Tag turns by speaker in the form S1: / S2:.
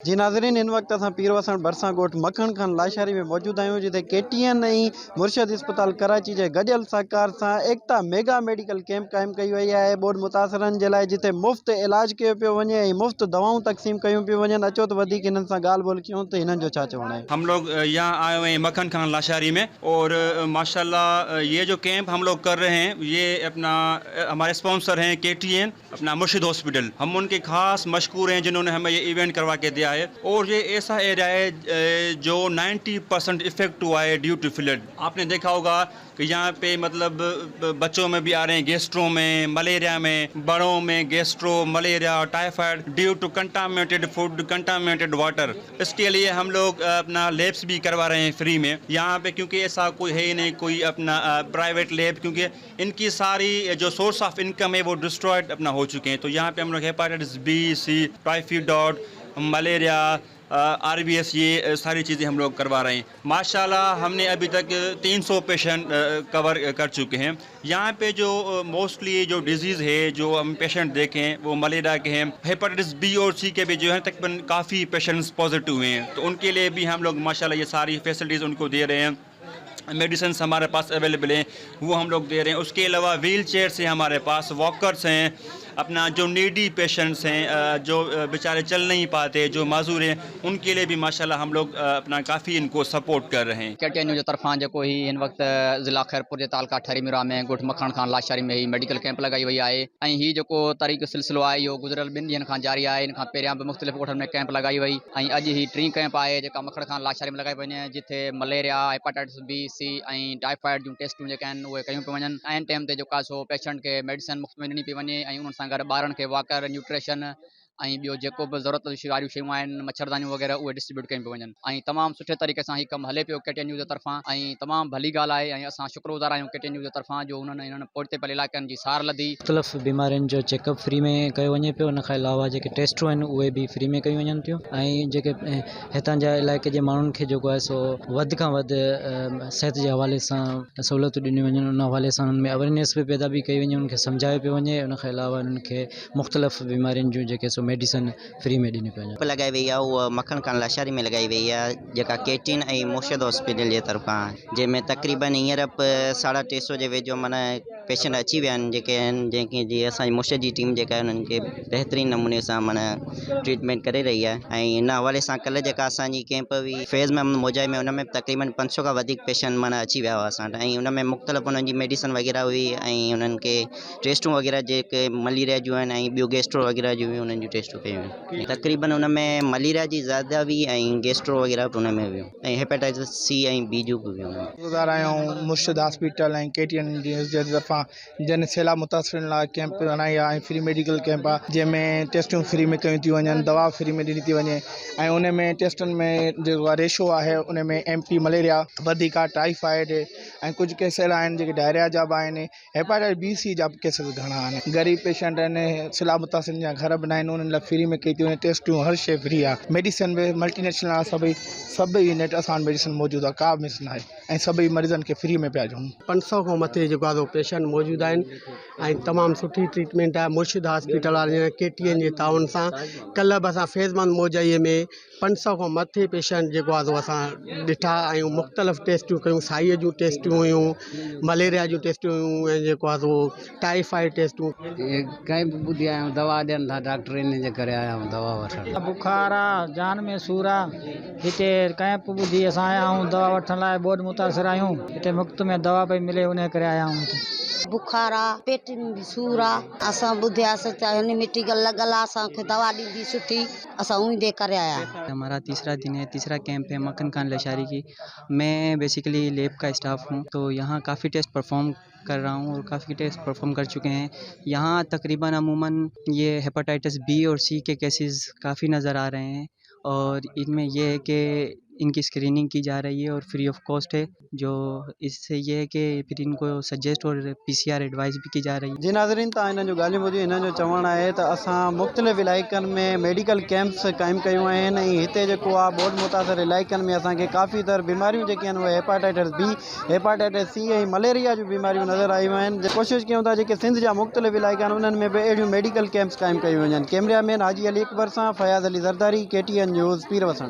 S1: जी नाज़रीन, इन वक्त असां पीर वसण भरिसां ॻोठ मखण खान लाशारी में मौजूद आहियूं, जिते KTN ऐं मुर्शद इस्पताल कराची जे गॾियल सहकार सां एकता मेगा मेडिकल कैंप क़ाइमु कई वई आहे ॿोॾि मुतासिरनि जे लाइ, जिते मुफ़्त इलाज कयो पियो वञे ऐं मुफ़्त दवाऊं तक़सीम कयूं पियूं वञनि। अचो त वधीक हिननि सां ॻाल्हि ॿोल कयूं त हिननि जो छा चवणु आहे।
S2: हम लोग यहाँ आए हुए हैं मक्खन खान लाशारी में, और माशाल्लाह ये जो कैंप हम लोग कर रहे हैं ये अपना हमारे स्पॉन्सर हैं KTN अपना मुर्शिद हॉस्पिटल। हम उनके खास मशकूर हैं जिन्होंने हमें ये इवेंट करवा के दिया है। और ये ऐसा एरिया है जो 90% इफेक्ट हुआ है ड्यू टू फ्लड। आपने देखा होगा कि यहाँ पे मतलब बच्चों में भी आ रहे हैं, गेस्ट्रो में, मलेरिया में, बड़ों में gastro, malaria, typhoid due to contaminated food, contaminated water. इसके लिए हम लोग अपना लैब्स भी करवा रहे हैं फ्री में यहाँ पे, क्योंकि ऐसा कोई है ही नहीं कोई अपना प्राइवेट लैब, क्योंकि इनकी सारी जो सोर्स ऑफ इनकम है वो डिस्ट्रॉयड अपना हो चुके हैं। तो यहाँ पे हम लोग hepatitis B, C, typhoid, malaria, RBS ये सारी चीज़ें हम लोग करवा रहे हैं। माशाल्लाह हमने अभी तक 300 पेशेंट कवर कर चुके हैं। यहाँ पे जो मोस्टली जो डिजीज़ है जो हम पेशेंट देखे हैं वो मलेरिया के हैं, हेपाटाइटिस B और C के भी जो है तकरीबन काफ़ी पेशेंट्स पॉजिटिव हुए हैं। तो उनके लिए भी हम लोग माशाल्लाह ये सारी फैसिलिटीज़ उनको दे रहे हैं। मेडिसिन हमारे पास अवेलेबल हैं वो हम लोग दे रहे हैं। उसके अलावा व्हील चेयर्स हैं हमारे पास, वॉकर्स हैं, अपना जो नीडी पेशेंट्स हैं जो बेचारे चल नहीं पाते, जो माजूर हैं, उनके लिए भी माशाल्लाह हम लोग अपना काफ़ी इनको सपोर्ट कर रहे हैं।
S3: KTN जो तरफां जो ही इन वक्त ज़िला खैरपुर के तालका ठरीमुरा में ॻोठ मखण खान लाशारी में ही मेडिकल कैंप लगाई वही है। ऐं ही जो तारीख़ सिलसिलो आहे इहो गुज़िरियल 2 ॾींहंनि खां जारी आहे। इन खां पहिरियां भी मुख़्तलिफ़ ॻोठनि में कैंप लगाई वई ऐं अॼु ही 3 कैंप आहे जेका मखण खान लाशारी में लगाई वञे, जिथे मलेरिया, हेपाटाइटिस B, C ऐं टाइफाइड जूं टेस्टूं जेके आहिनि उहे कयूं पियूं वञनि। ऐं टाइम ते जेका सो पेशेंट खे मेडिसिन मुफ़्त में ॾिनी पई वञे ऐं उन्हनि सां गॾु ॿारनि खे वॉकर, न्यूट्रिशन ऐं ॿियो जेको बि ज़रूरत वारियूं शयूं आहिनि, मच्छरदानियूं वग़ैरह उहे डिस्ट्रीब्यूट कयूं पियूं वञनि। ऐं तमामु सुठे तरीक़े सां ही कमु हले पियो KTN न्यूज़ जे तरफ़ां ऐं तमामु भली ॻाल्हि आहे ऐं असां शुक्रगुज़ार आहियूं KTN न्यूज़ जे तरफ़ां जो हिननि पोइते पल इलाइक़नि जी सार लधी।
S4: मुख़्तलिफ़ बीमारियुनि जो चेकअप फ्री में कयो वञे पियो। उन खां अलावा जेके टेस्टूं आहिनि उहे बि फ्री में कयूं वञनि थियूं ऐं जेके हितां जा इलाइक़े जे माण्हुनि खे जेको आहे सो वधि खां वधि सिहत जे हवाले सां सहूलियतूं ॾिनियूं वञनि। उन हवाले सां उन्हनि में अवेयरनेस बि पैदा बि कई वञे, उन्हनि खे सम्झायो पियो वञे। उन खां अलावा उन्हनि खे मुख़्तलिफ़ बीमारियुनि जूं जेके सो मेडिसिन फ्री में ॾिनी पियो वञे।
S5: लगाई वही है वो मखण खान लाशारी में लगाई वही है जेका KTN ऐं मुर्शिद हॉस्पिटल जे तरफ़ां, जंहिंमें तक़रीबन हींअर 350 जे वेझो माना पेशेंट अची विया आहिनि जेके आहिनि, जंहिंखे जीअं असांजी मुर्शिद जी टीम जेका आहे उन्हनि खे बहितरीन नमूने सां माना ट्रीटमेंट करे रही आहे। ऐं इन हवाले सां कल्ह जेका असांजी कैंप हुई फेज़ में मोजाई में, उन में तक़रीबन 500 खां वधीक पेशेंट माना अची विया हुआ असां वटि। ऐं उन में मुख़्तलिफ़ उन्हनि जी मेडिसिन वग़ैरह हुई ऐं उन्हनि खे टेस्टूं वग़ैरह जेके मलेरिया जूं आहिनि ऐं ॿियो गेस्ट्रो वग़ैरह जूं हुयूं उन्हनि जूं टेस्टूं कयूं हुयूं। तक़रीबन उन में मलेरिया जी ज़्यादा हुई ऐं गेस्ट्रो वग़ैरह बि उन में हुयूं ऐं हेपेटाइटिस C ऐं B जूं बि हुयूं।
S6: गुज़ार आहियूं मुर्शिद हॉस्पिटल ऐं KTN जे तरफ़ां जन सैलाब मुतासिरनि लाइ कैंप हणाई आहे ऐं फ्री मेडिकल कैंप आहे, जंहिंमें टेस्टूं फ्री में कयूं थी वञनि, दवा फ्री में ॾिनी थी वञे। ऐं उन में टेस्टनि में जेको आहे रेशो आहे उन में MP मलेरिया वधीक आहे, टाइफाइड ऐं कुझु केस अहिड़ा आहिनि जेके डायरिया जा बि आहिनि, हेपाटाइटिस B, C जा बि केस घणा आहिनि। ग़रीब पेशेंट आहिनि, सैलाब मुतासिरनि जा घर बि न आहिनि, उन्हनि लाइ फ्री में कई थी वञे टेस्टूं, हर शइ फ्री आहे। मेडिसिन बि मल्टीनेशनल आहे, सभई नेट असां मेडिसिन मौजूदु आहे, का बि मिस न आहे ऐं सभई मरीज़नि खे फ्री में पिया ॾियूं।
S7: 500 खां मथे जेको आहे पेशेंट मौजूदु आहिनि ऐं तमामु सुठी ट्रीटमेंट आहे। मुर्शिद हॉस्पिटल वारनि KTN जे ताउन सां कल्ह बि असां फैज़मान मोजाईअ में 500 खां मथे पेशेंट जेको आहे असां ॾिठा ऐं मुख़्तलिफ़ टेस्टियूं कयूं। साईअ जूं टेस्टियूं हुयूं, मलेरिया जूं टेस्टियूं हुयूं ऐं जेको आहे टाइफाइड टेस्टियूं।
S8: कैंप ॿुधी आहियूं, दवा ॾियनि था डॉक्टर, इन जे करे आया आहियूं दवा वठणु।
S9: बुखार आहे, जान में सूर आहे, हिते कैंप ॿुधी असां आया आहियूं दवा वठण लाइ। ॿोॾि मुतासिर आहियूं, हिते मुफ़्त में दवा पई मिले, उन करे आया आहियूं।
S10: बुखार आहे, पेट में भी सूर आहे, असां ॿुधियासीं त हिन मेडिकल लॻल आहे, असांखे दवा ॾींदी सुठी, असां उही दे करे आया।
S4: हमारा तीसरा दिन है, तीसरा कैंप है मक्खन खान लाशारी की। मैं बेसिकली लैब का स्टाफ हूँ, तो यहाँ काफ़ी टेस्ट परफॉर्म कर रहा हूँ और काफ़ी टेस्ट परफॉर्म कर चुके हैं। यहाँ तकरीबन अमूमन ये हेपेटाइटिस B और C के केसेस काफ़ी नज़र आ रहे हैं और इनमें यह है कि
S11: इनकी स्क्रीनिंग की जा रही है और फ्री ऑफ कॉस्ट है, जो इससे ये है कि फिर इनको सजेस्ट और PCR एडवाइस भी की जा रही है।
S1: जी नाज़रीन, तव्हां हिननि जो ॻाल्हियूं ॿुधियूं। हिननि जो चवणु आहे त असां मुख़्तलिफ़ इलाइक़नि में मेडिकल कैंप्स क़ाइमु कयूं आहिनि ऐं हिते जेको आहे बोर्ड मुतासिर इलाइक़नि में असांखे काफ़ी तर बीमारियूं जेके आहिनि उहे हेपाटाइटिस B, हेपाटाइटिस C ऐं मलेरिया जूं बीमारियूं नज़र आयूं आहिनि। कोशिशि कयूं था जेके सिंध जा मुख़्तलिफ़ इलाइक़ा आहिनि उन्हनि में बि अहिड़ियूं मेडिकल कैंप्स क़ाइमु कयूं वञनि। कैमरामैन हाजी अली अकबर सां फयाज़ अली ज़रदारी, KTN न्यूज़, पीरवसण।